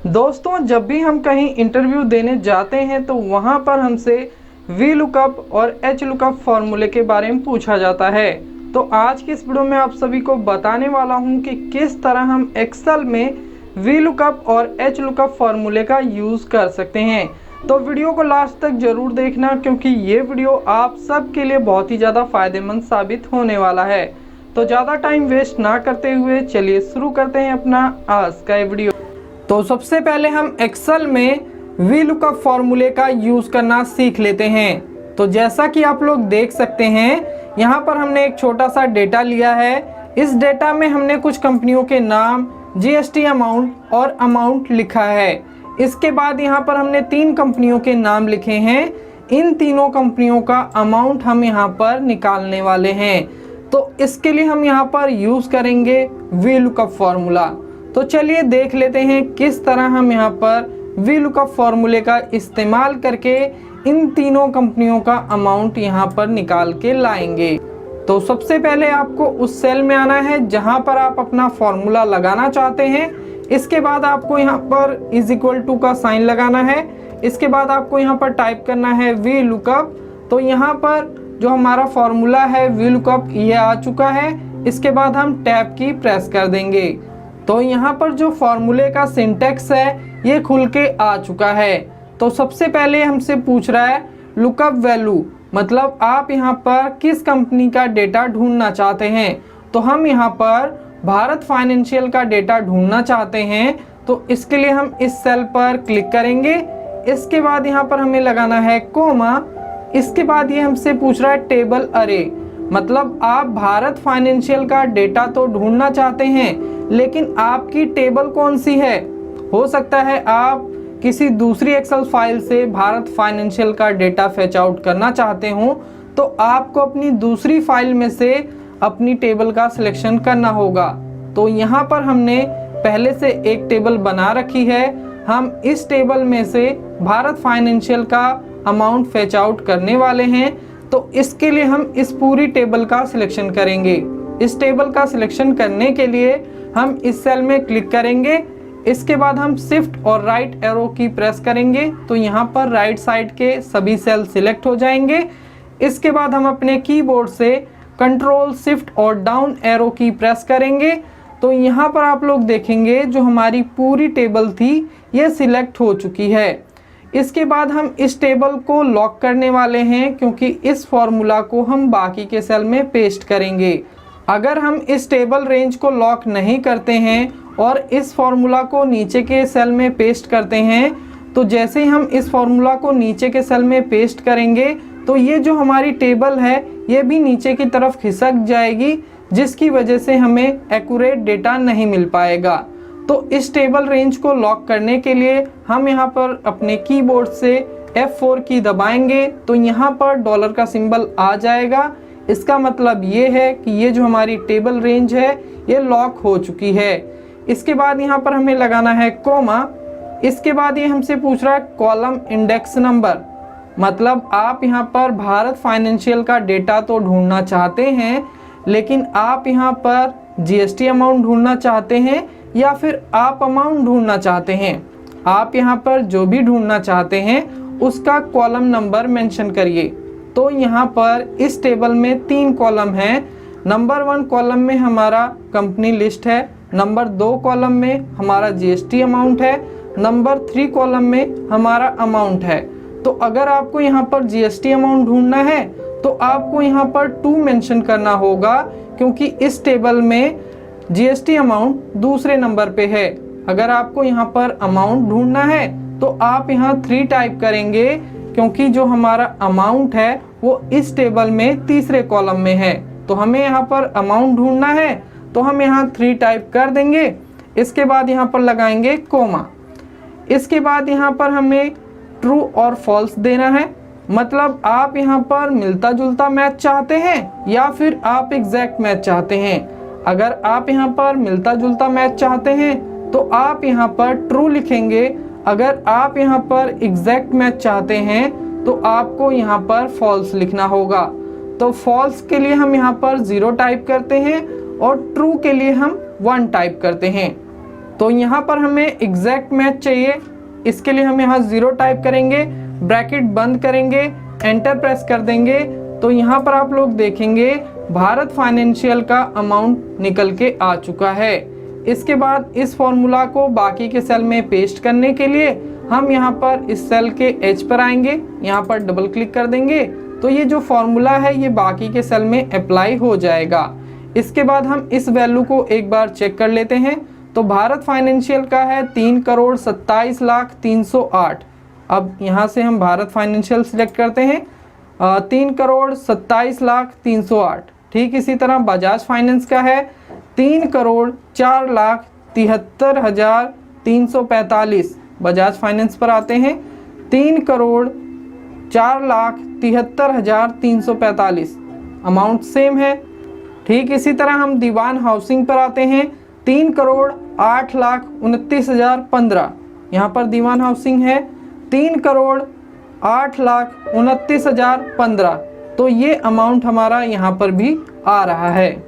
दोस्तों, जब भी हम कहीं इंटरव्यू देने जाते हैं तो वहाँ पर हमसे वी लुकअप और एच लुकअप फार्मूले के बारे में पूछा जाता है। तो आज की इस वीडियो में आप सभी को बताने वाला हूँ कि किस तरह हम एक्सेल में वी लुकअप और एच लुकअप फार्मूले का यूज़ कर सकते हैं। तो वीडियो को लास्ट तक ज़रूर देखना, क्योंकि ये वीडियो आप सब के लिए बहुत ही ज़्यादा फायदेमंद साबित होने वाला है। तो ज़्यादा टाइम वेस्ट ना करते हुए चलिए शुरू करते हैं अपना आज का ये वीडियो। तो सबसे पहले हम एक्सेल में वी लुकअप फार्मूले का यूज़ करना सीख लेते हैं। तो जैसा कि आप लोग देख सकते हैं, यहाँ पर हमने एक छोटा सा डेटा लिया है। इस डेटा में हमने कुछ कंपनियों के नाम, जीएसटी अमाउंट और अमाउंट लिखा है। इसके बाद यहाँ पर हमने 3 कंपनियों के नाम लिखे हैं। इन तीनों कंपनियों का अमाउंट हम यहाँ पर निकालने वाले हैं। तो इसके लिए हम यहाँ पर यूज़ करेंगे वी लुकअप फार्मूला। तो चलिए देख लेते हैं किस तरह हम यहाँ पर वी लुकअप फार्मूले का इस्तेमाल करके इन तीनों कंपनियों का अमाउंट यहाँ पर निकाल के लाएंगे। तो सबसे पहले आपको उस सेल में आना है जहाँ पर आप अपना फार्मूला लगाना चाहते हैं। इसके बाद आपको यहाँ पर इज इक्वल टू का साइन लगाना है। इसके बाद आपको यहाँ पर टाइप करना है वी लुकअप। तो यहाँ पर जो हमारा फार्मूला है वी लुकअप ये आ चुका है। इसके बाद हम टैब की प्रेस कर देंगे। तो यहाँ पर जो फार्मूले का सिंटेक्स है ये खुल के आ चुका है। तो सबसे पहले हमसे पूछ रहा है लुकअप वैल्यू, मतलब आप यहाँ पर किस कंपनी का डेटा ढूंढना चाहते हैं। तो हम यहाँ पर भारत फाइनेंशियल का डेटा ढूंढना चाहते हैं। तो इसके लिए हम इस सेल पर क्लिक करेंगे। इसके बाद यहाँ पर हमें लगाना है कोमा। इसके बाद ये हमसे पूछ रहा है टेबल अरे, मतलब आप भारत फाइनेंशियल का डेटा तो ढूंढना चाहते हैं, लेकिन आपकी टेबल कौन सी है। हो सकता है आप किसी दूसरी एक्सेल फाइल से भारत फाइनेंशियल का डेटा फेच आउट करना चाहते हो। तो आपको अपनी दूसरी फाइल में से अपनी टेबल का सिलेक्शन करना होगा। तो यहाँ पर हमने पहले से एक टेबल बना रखी है। हम इस टेबल में से भारत फाइनेंशियल का अमाउंट फेच आउट करने वाले हैं। तो इसके लिए हम इस पूरी टेबल का सिलेक्शन करेंगे। इस टेबल का सिलेक्शन करने के लिए हम इस सेल में क्लिक करेंगे। इसके बाद हम शिफ्ट और राइट एरो की प्रेस करेंगे। तो यहाँ पर राइट साइड के सभी सेल सिलेक्ट हो जाएंगे। इसके बाद हम अपने कीबोर्ड से कंट्रोल शिफ्ट और डाउन एरो की प्रेस करेंगे। तो यहाँ पर आप लोग देखेंगे जो हमारी पूरी टेबल थी ये सिलेक्ट हो चुकी है। इसके बाद हम इस टेबल को लॉक करने वाले हैं, क्योंकि इस फॉर्मूला को हम बाकी के सेल में पेस्ट करेंगे। अगर हम इस टेबल रेंज को लॉक नहीं करते हैं और इस फॉर्मूला को नीचे के सेल में पेस्ट करते हैं, तो जैसे ही हम इस फॉर्मूला को नीचे के सेल में पेस्ट करेंगे तो ये जो हमारी टेबल है ये भी नीचे की तरफ खिसक जाएगी, जिसकी वजह से हमें एक्यूरेट डेटा नहीं मिल पाएगा। तो इस टेबल रेंज को लॉक करने के लिए हम यहाँ पर अपने कीबोर्ड से F4 की दबाएंगे। तो यहाँ पर डॉलर का सिंबल आ जाएगा। इसका मतलब ये है कि ये जो हमारी टेबल रेंज है ये लॉक हो चुकी है। इसके बाद यहाँ पर हमें लगाना है कोमा। इसके बाद ये हमसे पूछ रहा है कॉलम इंडेक्स नंबर, मतलब आप यहाँ पर भारत फाइनेंशियल का डेटा तो ढूंढना चाहते हैं, लेकिन आप यहाँ पर जीएसटी अमाउंट ढूंढना चाहते हैं या फिर आप अमाउंट ढूंढना चाहते हैं। आप यहाँ पर जो भी ढूंढना चाहते हैं उसका कॉलम नंबर मेंशन करिए। तो यहाँ पर इस टेबल में 3 कॉलम हैं। नंबर 1 कॉलम में हमारा कंपनी लिस्ट है, नंबर 2 कॉलम में हमारा जीएसटी अमाउंट है, नंबर 3 कॉलम में हमारा अमाउंट है। तो अगर आपको यहाँ पर जीएसटी अमाउंट ढूंढना है तो आपको यहाँ पर 2 मेंशन करना होगा, क्योंकि इस टेबल में जीएसटी अमाउंट दूसरे नंबर पे है। अगर आपको यहाँ पर अमाउंट ढूंढना है तो आप यहाँ 3 टाइप करेंगे, क्योंकि जो हमारा अमाउंट है वो इस टेबल में तीसरे कॉलम में है। तो हमें यहाँ पर अमाउंट ढूंढना है तो हम यहाँ 3 टाइप कर देंगे। इसके बाद यहाँ पर लगाएंगे कोमा। इसके बाद यहाँ पर हमें ट्रू और फॉल्स देना है, मतलब आप यहाँ पर मिलता जुलता मैच चाहते हैं या फिर आप एग्जैक्ट मैच चाहते हैं। अगर आप यहाँ पर मिलता जुलता मैच चाहते हैं तो आप यहाँ पर ट्रू लिखेंगे। अगर आप यहाँ पर एग्जैक्ट मैच चाहते हैं तो आपको यहाँ पर फॉल्स लिखना होगा। तो फॉल्स के लिए हम यहाँ पर 0 टाइप करते हैं और ट्रू के लिए हम 1 टाइप करते हैं। तो यहाँ पर हमें एग्जैक्ट मैच चाहिए। इसके लिए हम यहाँ 0 टाइप करेंगे, ब्रैकेट बंद करेंगे, एंटर प्रेस कर देंगे। तो यहाँ पर आप लोग देखेंगे भारत फाइनेंशियल का अमाउंट निकल के आ चुका है। इसके बाद इस फॉर्मूला को बाकी के सेल में पेस्ट करने के लिए हम यहाँ पर इस सेल के एच पर आएंगे, यहाँ पर डबल क्लिक कर देंगे तो ये जो फॉर्मूला है ये बाकी के सेल में अप्लाई हो जाएगा। इसके बाद हम इस वैल्यू को एक बार चेक कर लेते हैं। तो भारत फाइनेंशियल का है 3,27,03,008। अब यहाँ से हम भारत फाइनेंशियल सिलेक्ट करते हैं, 3,27,03,008। ठीक इसी तरह बजाज फाइनेंस का है 3,04,73,345। बजाज फाइनेंस पर आते हैं 3,04,73,345, अमाउंट सेम है। ठीक इसी तरह हम दीवान हाउसिंग पर आते हैं 3,08,29,015। यहाँ पर दीवान हाउसिंग है 3,08,29,015। तो ये अमाउंट हमारा यहाँ पर भी आ रहा है।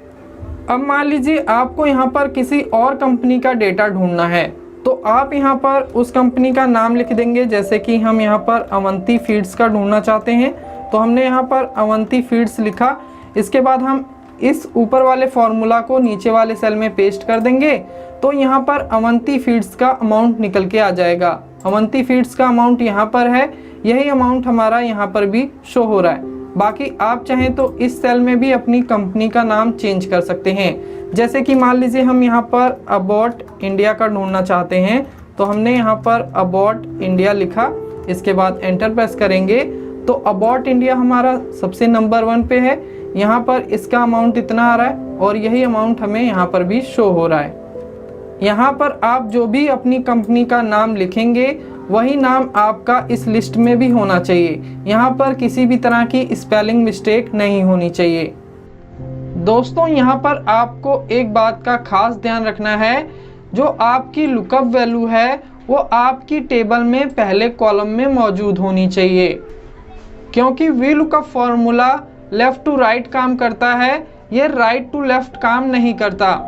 अब मान लीजिए आपको यहाँ पर किसी और कंपनी का डेटा ढूंढना है, तो आप यहाँ पर उस कंपनी का नाम लिख देंगे। जैसे कि हम यहाँ पर अवंती फीड्स का ढूंढना चाहते हैं, तो हमने यहाँ पर अवंती फीड्स लिखा। इसके बाद हम इस ऊपर वाले फॉर्मूला को नीचे वाले सेल में पेस्ट कर देंगे तो यहाँ पर अवंती फीड्स का अमाउंट निकल के आ जाएगा। अवंती फीड्स का अमाउंट यहाँ पर है, यही अमाउंट हमारा यहाँ पर भी शो हो रहा है। बाकी आप चाहें तो इस सेल में भी अपनी कंपनी का नाम चेंज कर सकते हैं। जैसे कि मान लीजिए हम यहाँ पर अबाउट इंडिया का ढूंढना चाहते हैं, तो हमने यहाँ पर अबाउट इंडिया लिखा। इसके बाद एंटर प्रेस करेंगे तो अबाउट इंडिया हमारा सबसे नंबर 1 पे है। यहाँ पर इसका अमाउंट इतना आ रहा है और यही अमाउंट हमें यहाँ पर भी शो हो रहा है। यहाँ पर आप जो भी अपनी कंपनी का नाम लिखेंगे वही नाम आपका इस लिस्ट में भी होना चाहिए। यहाँ पर किसी भी तरह की स्पेलिंग मिस्टेक नहीं होनी चाहिए। दोस्तों यहाँ पर आपको एक बात का खास ध्यान रखना है, जो आपकी लुकअप वैल्यू है वो आपकी टेबल में पहले कॉलम में मौजूद होनी चाहिए, क्योंकि VLOOKUP formula left to right काम करता है, ये राइट टू लेफ्ट काम नहीं करता।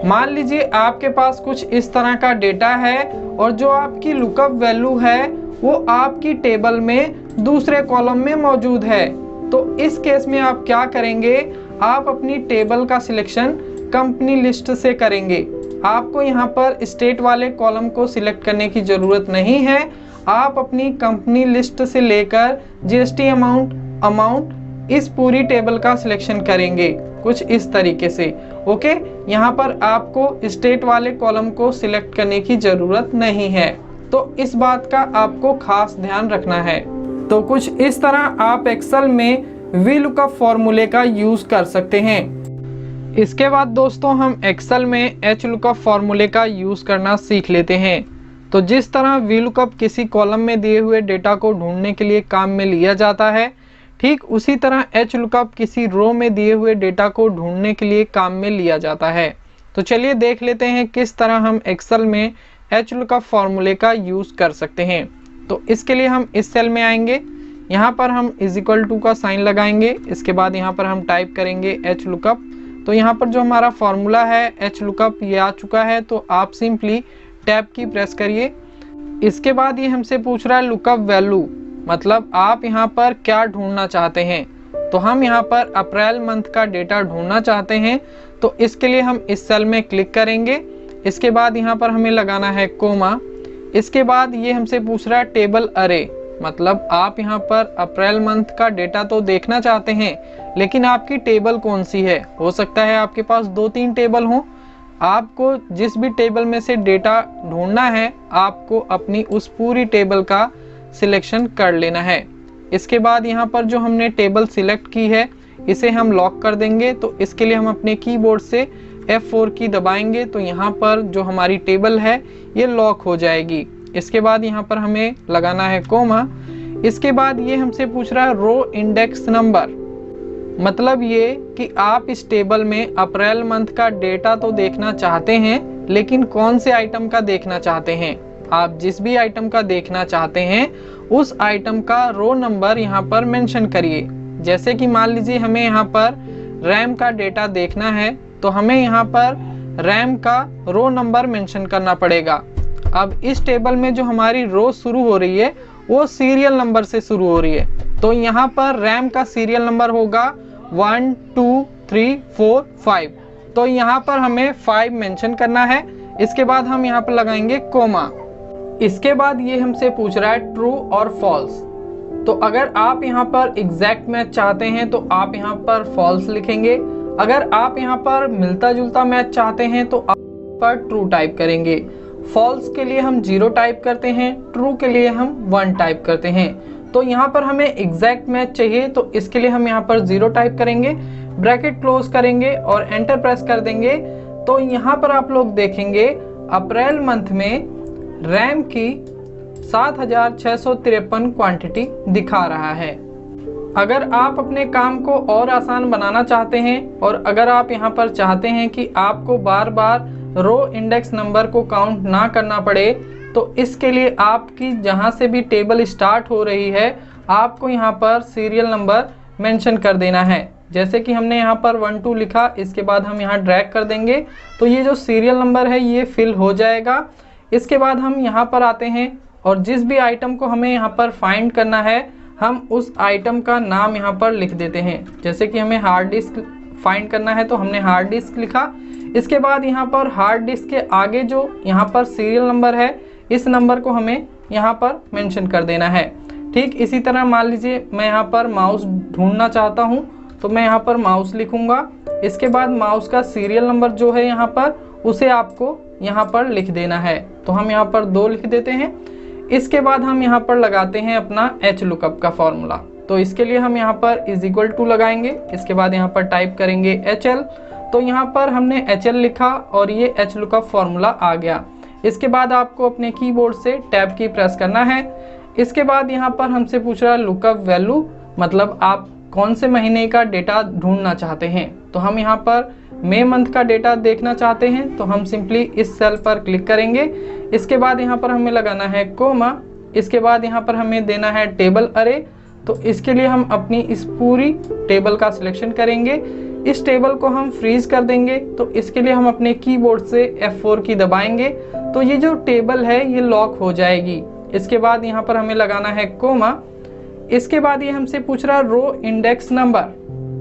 मान लीजिए आपके पास कुछ इस तरह का डेटा है और जो आपकी लुकअप वैल्यू है वो आपकी टेबल में दूसरे कॉलम में मौजूद है। तो इस केस में आप क्या करेंगे, आप अपनी टेबल का सिलेक्शन कंपनी लिस्ट से करेंगे। आपको यहाँ पर स्टेट वाले कॉलम को सिलेक्ट करने की ज़रूरत नहीं है। आप अपनी कंपनी लिस्ट से लेकर जीएसटी अमाउंट इस पूरी टेबल का सिलेक्शन करेंगे कुछ इस तरीके से। ओके, यहाँ पर आपको स्टेट वाले कॉलम को सिलेक्ट करने की ज़रूरत नहीं है, तो इस बात का आपको खास ध्यान रखना है। तो कुछ इस तरह आप एक्सेल में वी लुकअप फॉर्मूले का यूज़ कर सकते हैं। इसके बाद दोस्तों हम एक्सेल में एच लुकअप फॉर्मूले का यूज़ करना सीख लेते हैं। तो जिस तरह वी लुकअप किसी कॉलम में दिए हुए डेटा को ढूंढने के लिए काम में लिया जाता है, ठीक उसी तरह एच लुकअप किसी रो में दिए हुए डेटा को ढूंढने के लिए काम में लिया जाता है। तो चलिए देख लेते हैं किस तरह हम एक्सेल में एच लुकअप फॉर्मूले का यूज़ कर सकते हैं। तो इसके लिए हम इस सेल में आएंगे, यहाँ पर हम =टू का साइन लगाएंगे। इसके बाद यहाँ पर हम टाइप करेंगे एच लुकअप। तो यहाँ पर जो हमारा फॉर्मूला है एच लुकअप ये आ चुका है, तो आप सिंपली टैब की प्रेस करिए। इसके बाद ये हमसे पूछ रहा है लुकअप वैल्यू, मतलब आप यहाँ पर क्या ढूंढना चाहते हैं। तो हम यहाँ पर अप्रैल मंथ का डेटा ढूंढना चाहते हैं, तो इसके लिए हम इस सेल में क्लिक करेंगे। इसके बाद यहाँ पर हमें लगाना है कोमा। इसके बाद ये हमसे पूछ रहा है टेबल अरे, मतलब आप यहाँ पर अप्रैल मंथ का डेटा तो देखना चाहते हैं, लेकिन आपकी टेबल कौन सी है। हो सकता है आपके पास 2-3 टेबल हों। आपको जिस भी टेबल में से डेटा ढूंढना है, आपको अपनी उस पूरी टेबल का सिलेक्शन कर लेना है। इसके बाद यहाँ पर जो हमने टेबल सिलेक्ट की है इसे हम लॉक कर देंगे। तो इसके लिए हम अपने कीबोर्ड से F4 की दबाएंगे, तो यहाँ पर जो हमारी टेबल है ये लॉक हो जाएगी। इसके बाद यहाँ पर हमें लगाना है कोमा। इसके बाद ये हमसे पूछ रहा है रो इंडेक्स नंबर, मतलब ये कि आप इस टेबल में अप्रैल मंथ का डेटा तो देखना चाहते हैं, लेकिन कौन से आइटम का देखना चाहते हैं। आप जिस भी आइटम का देखना चाहते हैं उस आइटम का रो नंबर यहाँ पर मेंशन करिए। जैसे कि मान लीजिए हमें यहाँ पर रैम का डेटा देखना है, तो हमें यहाँ पर रैम का रो नंबर मेंशन करना पड़ेगा। अब इस टेबल में जो हमारी रो शुरू हो रही है वो सीरियल नंबर से शुरू हो रही है, तो यहाँ पर रैम का सीरियल नंबर होगा 1 2 3 4 5। तो यहाँ पर हमें 5 मेंशन करना है। इसके बाद हम यहाँ पर लगाएंगे कोमा। इसके बाद ये हमसे पूछ रहा है ट्रू और फॉल्स। तो अगर आप यहाँ पर एग्जैक्ट मैच चाहते हैं तो आप यहाँ पर फॉल्स लिखेंगे। अगर आप यहाँ पर मिलता जुलता मैच चाहते हैं तो आप पर ट्रू टाइप करेंगे। फॉल्स के लिए हम 0 टाइप करते हैं, ट्रू के लिए हम 1 टाइप करते हैं। तो यहाँ पर हमें एग्जैक्ट मैच चाहिए तो इसके लिए हम यहाँ पर 0 टाइप करेंगे, ब्रैकेट क्लोज करेंगे और एंटर प्रेस कर देंगे। तो यहाँ पर आप लोग देखेंगे अप्रैल मंथ में रैम की 7653 क्वांटिटी दिखा रहा है। अगर आप अपने काम को और आसान बनाना चाहते हैं और अगर आप यहाँ पर चाहते हैं कि आपको बार बार रो इंडेक्स नंबर को काउंट ना करना पड़े, तो इसके लिए आपकी जहाँ से भी टेबल स्टार्ट हो रही है आपको यहाँ पर सीरियल नंबर मेंशन कर देना है। जैसे कि हमने यहाँ पर 1 2 लिखा, इसके बाद हम यहाँ ड्रैग कर देंगे तो ये जो सीरियल नंबर है ये फिल हो जाएगा। इसके बाद हम यहाँ पर आते हैं और जिस भी आइटम को हमें यहाँ पर फाइंड करना है हम उस आइटम का नाम यहाँ पर लिख देते हैं। जैसे कि हमें हार्ड डिस्क फाइंड करना है तो हमने हार्ड डिस्क लिखा। इसके बाद यहाँ पर हार्ड डिस्क के आगे जो यहाँ पर सीरियल नंबर है इस नंबर को हमें यहाँ पर मेंशन कर देना है। ठीक इसी तरह मान लीजिए मैं यहाँ पर माउस ढूंढना चाहता हूँ तो मैं यहाँ पर माउस लिखूंगा। इसके बाद माउस का सीरियल नंबर जो है यहाँ पर उसे आपको यहाँ पर लिख देना है, तो हम यहाँ पर 2 लिख देते हैं। इसके बाद हम यहाँ पर लगाते हैं अपना एच लुकअप का फॉर्मूला। तो इसके लिए हम यहाँ पर =2 लगाएंगे। इसके बाद यहाँ पर टाइप करेंगे HL। तो यहाँ पर हमने HL लिखा और ये एच लुकअप फॉर्मूला आ गया। इसके बाद आपको अपने कीबोर्ड से टैब की प्रेस करना है। इसके बाद यहाँ पर हमसे पूछ रहा है लुकअप वैल्यू, मतलब आप कौन से महीने का डेटा ढूंढना चाहते हैं। तो हम यहाँ पर मई मंथ का डेटा देखना चाहते हैं तो हम सिंपली इस सेल पर क्लिक करेंगे। इसके बाद यहाँ पर हमें लगाना है कोमा। इसके बाद यहाँ पर हमें देना है टेबल अरे। तो इसके लिए हम अपनी इस पूरी टेबल का सिलेक्शन करेंगे। इस टेबल को हम फ्रीज कर देंगे। तो इसके लिए हम अपने कीबोर्ड से F4 की दबाएंगे तो ये जो टेबल है ये लॉक हो जाएगी। इसके बाद यहाँ पर हमें लगाना है कोमा। इसके बाद ये हमसे पूछ रहा है रो इंडेक्स नंबर,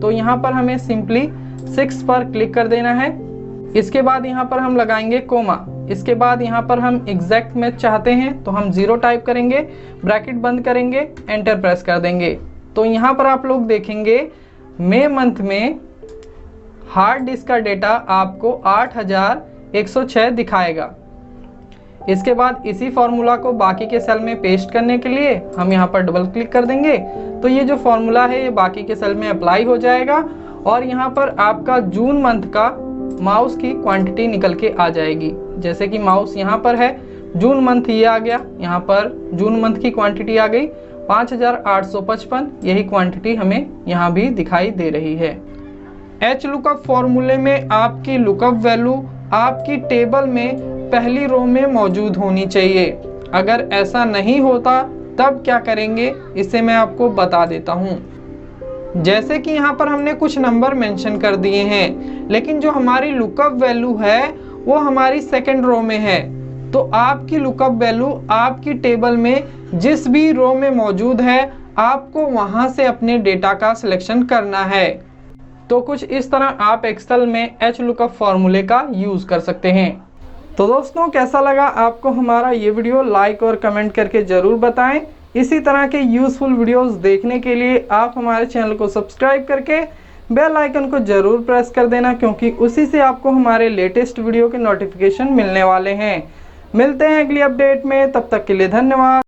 तो यहाँ पर हमें सिंपली 6 पर क्लिक कर देना है। इसके बाद यहाँ पर हम लगाएंगे कोमा। इसके बाद यहाँ पर हम एग्जैक्ट मैच चाहते हैं तो हम 0 टाइप करेंगे, ब्रैकेट बंद करेंगे, एंटर प्रेस कर देंगे। तो यहाँ पर आप लोग देखेंगे मई मंथ में हार्ड डिस्क का डेटा आपको 8106 दिखाएगा। इसके बाद इसी फॉर्मूला को बाकी के सेल में पेस्ट करने के लिए हम यहाँ पर डबल क्लिक कर देंगे तो ये जो फॉर्मूला है ये बाकी के सेल में अप्लाई हो जाएगा और यहाँ पर आपका जून मंथ का माउस की क्वांटिटी निकल के आ जाएगी। जैसे कि माउस यहाँ पर है, जून मंथ ये आ गया, यहाँ पर जून मंथ की क्वांटिटी आ गई 5855। यही क्वांटिटी हमें यहाँ भी दिखाई दे रही है। एच लुकअप फॉर्मूले में आपकी लुकअप वैल्यू आपकी टेबल में पहली रो में मौजूद होनी चाहिए। अगर ऐसा नहीं होता तब क्या करेंगे इसे मैं आपको बता देता हूँ। जैसे कि यहाँ पर हमने कुछ नंबर मेंशन कर दिए हैं लेकिन जो हमारी लुकअप वैल्यू है वो हमारी सेकंड रो में है। तो आपकी लुकअप वैल्यू आपकी टेबल में जिस भी रो में मौजूद है आपको वहां से अपने डेटा का सिलेक्शन करना है। तो कुछ इस तरह आप एक्सेल में एच लुकअप फॉर्मूले का यूज कर सकते हैं। तो दोस्तों कैसा लगा आपको हमारा ये वीडियो, लाइक और कमेंट करके ज़रूर बताएं। इसी तरह के यूज़फुल वीडियोस देखने के लिए आप हमारे चैनल को सब्सक्राइब करके बेल आइकन को ज़रूर प्रेस कर देना, क्योंकि उसी से आपको हमारे लेटेस्ट वीडियो के नोटिफिकेशन मिलने वाले हैं। मिलते हैं अगली अपडेट में, तब तक के लिए धन्यवाद।